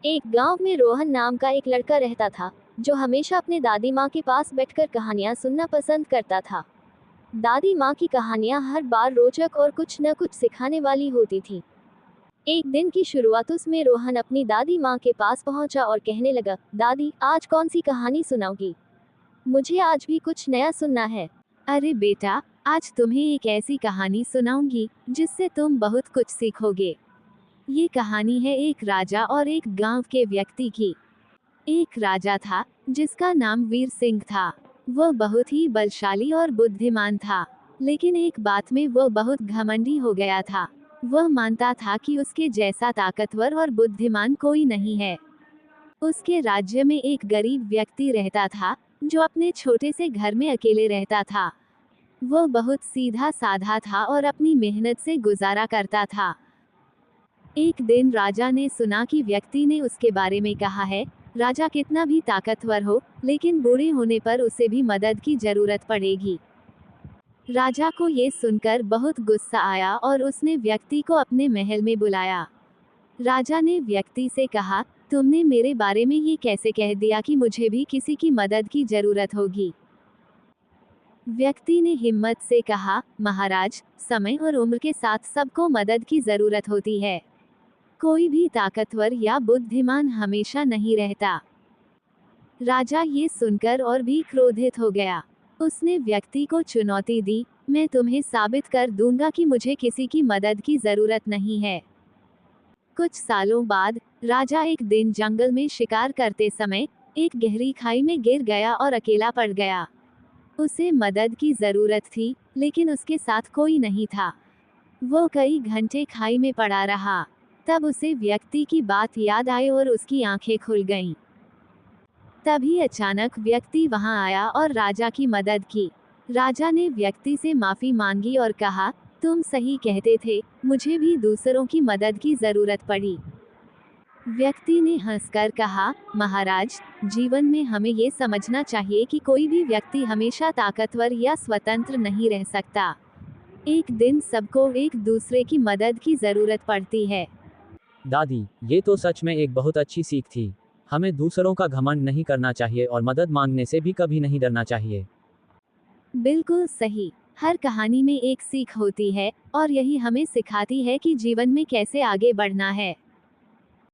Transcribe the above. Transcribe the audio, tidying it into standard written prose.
एक गांव में रोहन नाम का एक लड़का रहता था, जो हमेशा अपने दादी माँ के पास बैठकर कहानियां सुनना पसंद करता था। दादी माँ की कहानियां हर बार रोचक और कुछ न कुछ सिखाने वाली होती थी। एक दिन की शुरुआत उसमें रोहन अपनी दादी माँ के पास पहुंचा और कहने लगा, दादी, आज कौन सी कहानी सुनाओगी? मुझे आज भी कुछ नया सुनना है। अरे बेटा, आज तुम्हें एक ऐसी कहानी सुनाऊंगी जिससे तुम बहुत कुछ सीखोगे। ये कहानी है एक राजा और एक गांव के व्यक्ति की। एक राजा था जिसका नाम वीर सिंह था। वह बहुत ही बलशाली और बुद्धिमान था, लेकिन एक बात में वह बहुत घमंडी हो गया था। वह मानता था कि उसके जैसा ताकतवर और बुद्धिमान कोई नहीं है। उसके राज्य में एक गरीब व्यक्ति रहता था, जो अपने छोटे से घर में अकेले रहता था। वह बहुत सीधा साधा था और अपनी मेहनत से गुजारा करता था। एक दिन राजा ने सुना कि व्यक्ति ने उसके बारे में कहा है, राजा कितना भी ताकतवर हो, लेकिन बूढ़े होने पर उसे भी मदद की जरूरत पड़ेगी। राजा को ये सुनकर बहुत गुस्सा आया और उसने व्यक्ति को अपने महल में बुलाया। राजा ने व्यक्ति से कहा, तुमने मेरे बारे में ये कैसे कह दिया कि मुझे भी किसी की मदद की जरूरत होगी? व्यक्ति ने हिम्मत से कहा, महाराज, समय और उम्र के साथ सबको मदद की जरूरत होती है। कोई भी ताकतवर या बुद्धिमान हमेशा नहीं रहता। राजा ये सुनकर और भी क्रोधित हो गया। उसने व्यक्ति को चुनौती दी, मैं तुम्हें साबित कर दूंगा कि मुझे किसी की मदद की जरूरत नहीं है। कुछ सालों बाद राजा एक दिन जंगल में शिकार करते समय एक गहरी खाई में गिर गया और अकेला पड़ गया। उसे मदद की जरूरत थी, लेकिन उसके साथ कोई नहीं था। वो कई घंटे खाई में पड़ा रहा। तब उसे व्यक्ति की बात याद आई और उसकी आंखें खुल गईं। तभी अचानक व्यक्ति वहां आया और राजा की मदद की। राजा ने व्यक्ति से माफी मांगी और कहा, तुम सही कहते थे, मुझे भी दूसरों की मदद की जरूरत पड़ी। व्यक्ति ने हंसकर कहा, महाराज, जीवन में हमें ये समझना चाहिए कि कोई भी व्यक्ति हमेशा ताकतवर या स्वतंत्र नहीं रह सकता। एक दिन सबको एक दूसरे की मदद की जरूरत पड़ती है। दादी, ये तो सच में एक बहुत अच्छी सीख थी। हमें दूसरों का घमंड नहीं करना चाहिए और मदद मांगने से भी कभी नहीं डरना चाहिए। बिल्कुल सही। हर कहानी में एक सीख होती है और यही हमें सिखाती है कि जीवन में कैसे आगे बढ़ना है।